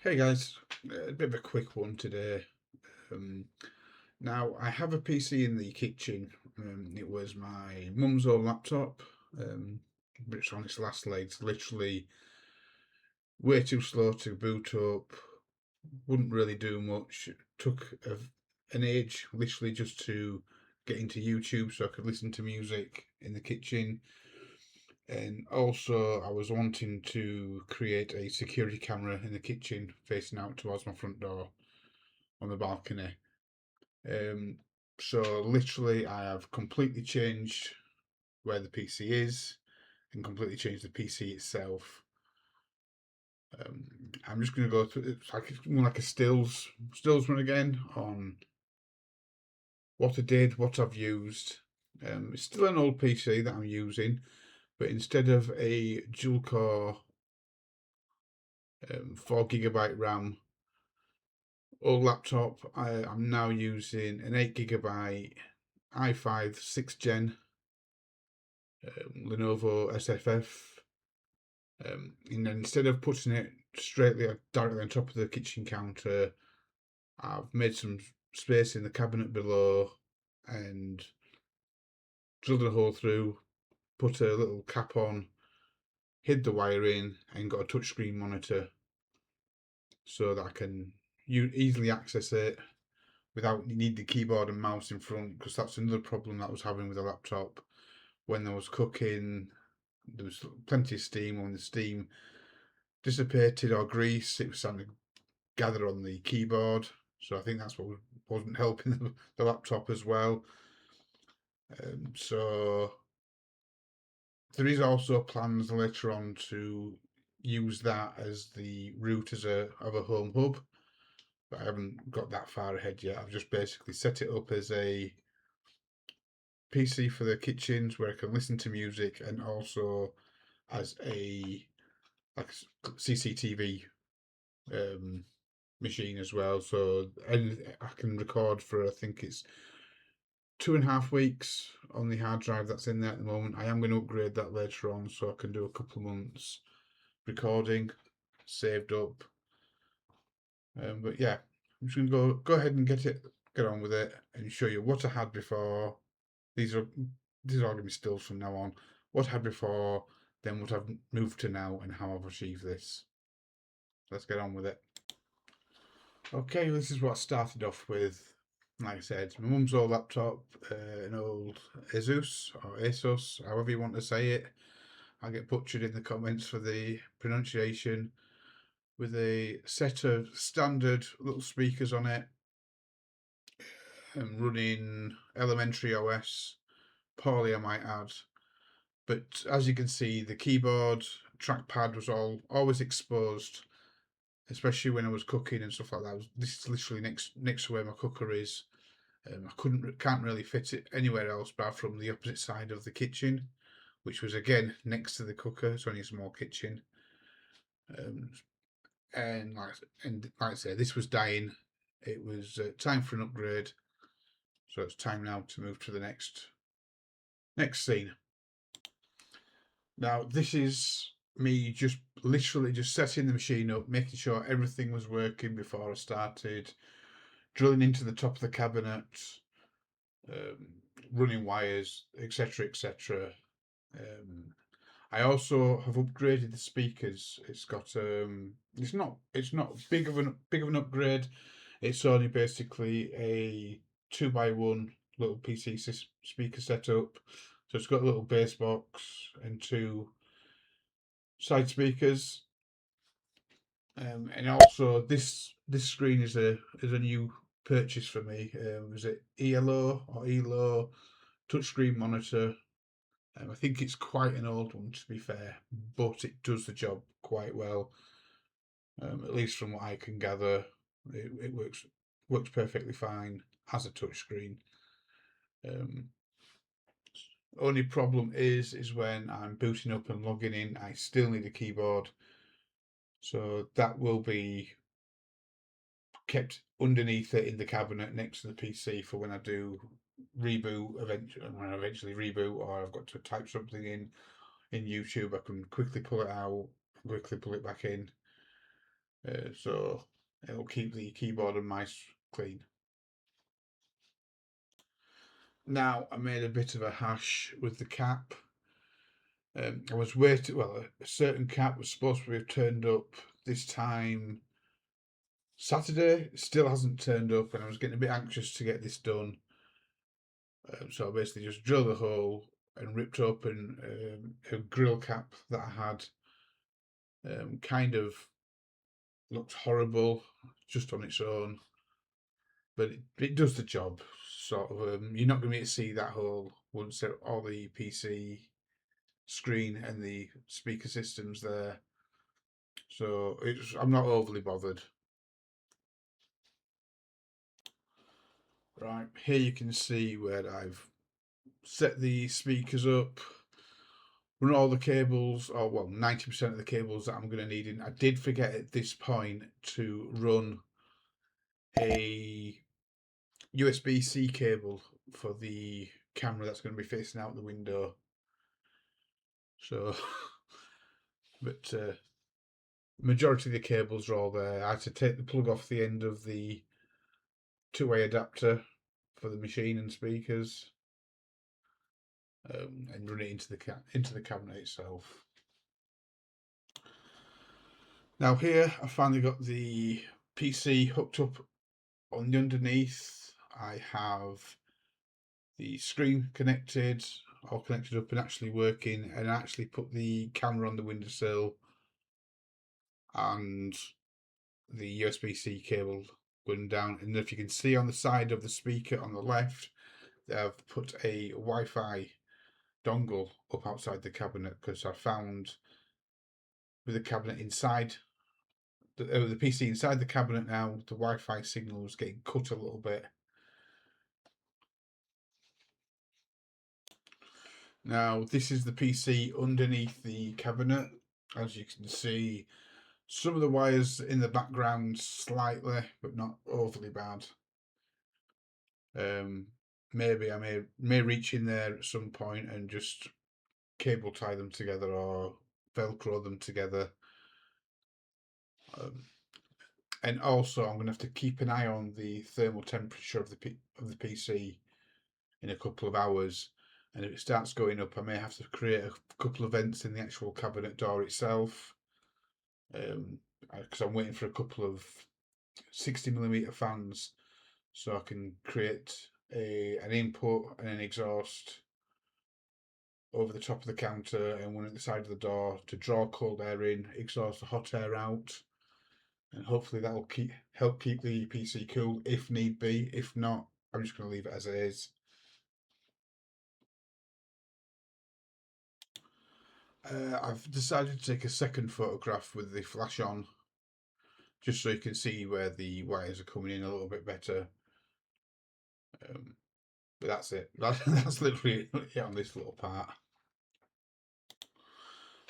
Hey guys, a bit of a quick one today. Um, Now, I have a PC in the kitchen. It was my mum's old laptop, but it's on its last legs, literally way too slow to boot up, wouldn't really do much. Took an age, literally, just to get into YouTube so I could listen to music in the kitchen. And also, I was wanting to create a security camera in the kitchen facing out towards my front door on the balcony. Um, so literally, I have completely changed where the PC is and completely changed the PC itself. I'm just going to go through it's more like a stills run again on what I did, what I've used. It's still an old PC that I'm using, but instead of a dual core 4 GB RAM old laptop, I'm now using an 8 GB i5 6th gen Lenovo SFF. And then instead of putting it directly on top of the kitchen counter, I've made some space in the cabinet below and drilled a hole through, put a little cap on, hid the wire in, and got a touchscreen monitor so that I can easily access it without need the keyboard and mouse in front, because that's another problem that I was having with the laptop. When I was cooking, there was plenty of steam. When the steam dissipated or grease, it was starting to gather on the keyboard. So I think that's what wasn't helping the laptop as well. So there is also plans later on to use that as the root as of a home hub, but I haven't got that far ahead yet. I've just basically set it up as a PC for the kitchens where I can listen to music, and also as a like CCTV machine as well. So and I can record for, I think it's 2.5 weeks on the hard drive that's in there at the moment. I am going to upgrade that later on so I can do a couple of months recording saved up. But yeah, I'm just going to go ahead and get on with it and show you what I had before. These are all going to be stills from now on. What I had before, then what I've moved to now, and how I've achieved this. Let's get on with it. Okay, this is what I started off with. Like I said, my mum's old laptop, an old Asus, however you want to say it. I'll get butchered in the comments for the pronunciation. With a set of standard little speakers on it, and running elementary OS, poorly I might add. But as you can see, the keyboard, trackpad was always exposed, especially when I was cooking and stuff like that. This is literally next to where my cooker is. I can't really fit it anywhere else but from the opposite side of the kitchen, which was again next to the cooker. It's only a small kitchen, um, and like I say, this was dying. It was time for an upgrade, so it's time now to move to the next scene. Now this is me just literally just setting the machine up, making sure everything was working before I started drilling into the top of the cabinet, um, running wires, etc., etc. Um, I also have upgraded the speakers. It's not big of an upgrade. It's only basically a 2x1 little PC speaker setup. So it's got a little bass box and two side speakers. And also this screen is a new purchase for me. Is it ELO or ELO touchscreen monitor? I think it's quite an old one, to be fair, but it does the job quite well. At least from what I can gather, it works perfectly fine as a touchscreen. Um, Only problem is when I'm booting up and logging in, I still need a keyboard, so that will be kept underneath it in the cabinet next to the PC for when I do reboot eventually. When I eventually reboot, or I've got to type something in YouTube, I can quickly pull it out, quickly pull it back in. so it'll keep the keyboard and mice clean. Now I made a bit of a hash with the cap. I was waiting. Well, a certain cap was supposed to have turned up this time Saturday. Still hasn't turned up, and I was getting a bit anxious to get this done. So I basically just drilled a hole and ripped open a grill cap that I had. Kind of looked horrible just on its own, but it does the job. Sort of, you're not going to be able to see that hole once all the PC screen and the speaker systems there. So I'm not overly bothered. Right, here you can see where I've set the speakers up, run all the cables, or well, 90% of the cables that I'm going to need in. I did forget at this point to run a USB-C cable for the camera that's going to be facing out the window. So, but majority of the cables are all there. I had to take the plug off the end of the two-way adapter for the machine and speakers, and run it into the cabinet itself. Now here I finally got the PC hooked up on the underneath. I have the screen connected, all connected up and actually working, and I actually put the camera on the windowsill and the USB-C cable going down. And if you can see on the side of the speaker on the left, they've put a Wi-Fi dongle up outside the cabinet, because I found with the cabinet inside the PC inside the cabinet now, the Wi-Fi signal was getting cut a little bit. Now this is the PC underneath the cabinet. As you can see, some of the wires in the background slightly, but not overly bad. Maybe I may reach in there at some point and just cable tie them together or Velcro them together. And also, I'm going to have to keep an eye on the thermal temperature of the PC in a couple of hours. And if it starts going up, I may have to create a couple of vents in the actual cabinet door itself. Because I'm waiting for a couple of 60mm fans, so I can create an input and an exhaust over the top of the counter and one at the side of the door to draw cold air in, exhaust the hot air out, and hopefully that will help keep the PC cool if need be. If not, I'm just going to leave it as it is. I've decided to take a second photograph with the flash on, just so you can see where the wires are coming in a little bit better. But that's it. That's literally it on this little part.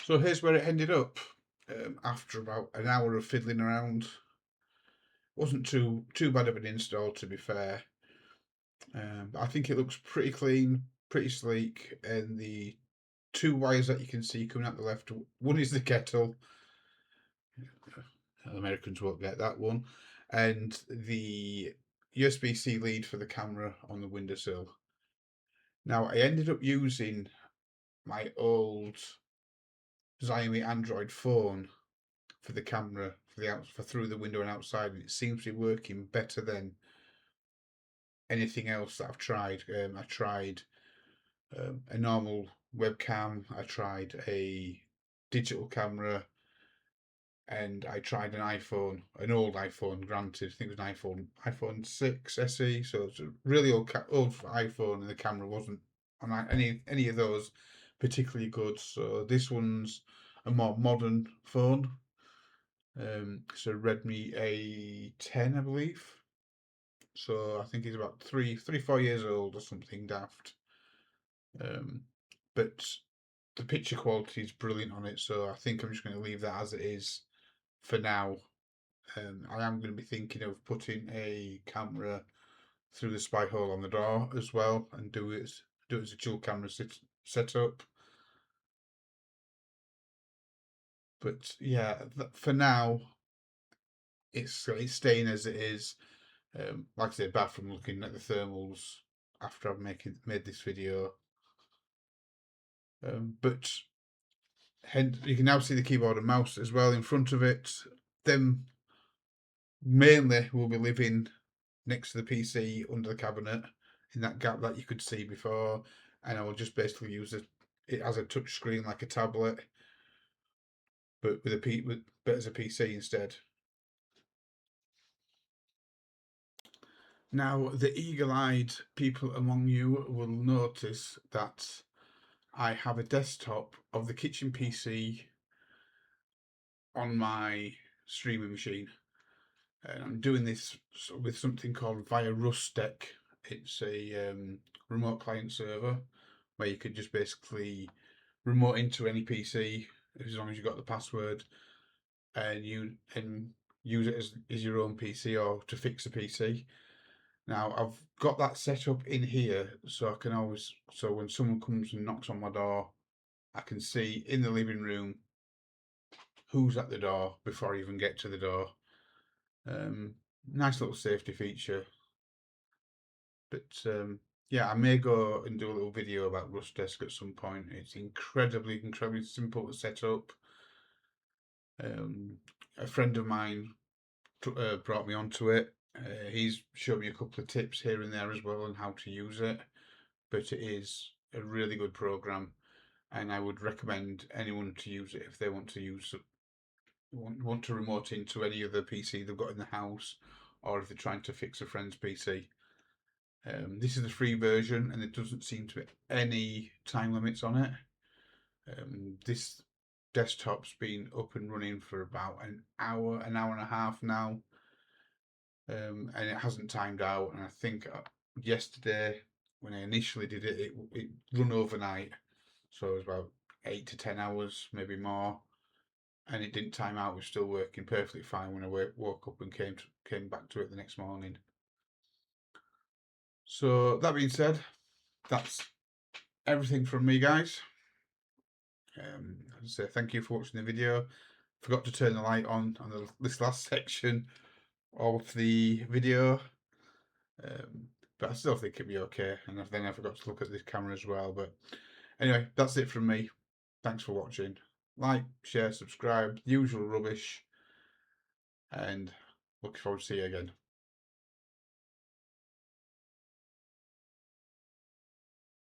So here's where it ended up. After about an hour of fiddling around, wasn't too bad of an install, to be fair. I think it looks pretty clean, pretty sleek, and the two wires that you can see coming out the left, one is the kettle. Americans won't get that one, and the USB-C lead for the camera on the windowsill. Now I ended up using my old Xiaomi Android phone for the camera for through the window and outside, and it seems to be working better than anything else that I've tried. I tried a normal webcam, I tried a digital camera, and I tried an old iPhone. Granted, I think it was an iPhone 6 SE, so it's a really old iPhone, and the camera wasn't on any of those particularly good. So this one's a more modern phone. It's a Redmi A10, I believe. So I think he's about 4 years old or something daft. But the picture quality is brilliant on it, so I think I'm just going to leave that as it is for now. I am going to be thinking of putting a camera through the spy hole on the door as well, and do it as a dual camera setup. But yeah, for now, it's staying as it is. Like I said, apart from looking at the thermals after I've made this video. But you can now see the keyboard and mouse as well in front of it. Them mainly will be living next to the PC under the cabinet in that gap that you could see before, and I will just basically use it as a touch screen like a tablet, but as a PC instead. Now, the eagle-eyed people among you will notice that I have a desktop of the kitchen PC on my streaming machine. And I'm doing this with something called via Rustec. It's a remote client server where you could just basically remote into any PC as long as you got the password, and use it as your own PC or to fix a PC. Now I've got that set up in here so I can always, so when someone comes and knocks on my door, I can see in the living room who's at the door before I even get to the door. Nice little safety feature. But yeah, I may go and do a little video about Rust Desk at some point. It's incredibly simple to set up. A friend of mine brought me onto it. He's showed me a couple of tips here and there as well on how to use it. But it is a really good program, and I would recommend anyone to use it if they want to want to remote into any other PC they've got in the house, or if they're trying to fix a friend's PC. This is the free version, and there doesn't seem to be any time limits on it. This desktop's been up and running for about an hour and a half now, and it hasn't timed out. And I think yesterday, when I initially did it, it run overnight, so it was about 8 to 10 hours, maybe more, and it didn't time out. It was still working perfectly fine when I woke up and came back to it the next morning. So that being said, that's everything from me, guys. As I say, thank you for watching the video. Forgot to turn the light on this last section of the video, but I still think it'd be okay. And then I forgot to look at this camera as well. But anyway, that's it from me. Thanks for watching. Like, share, subscribe, usual rubbish, and looking forward to see you again.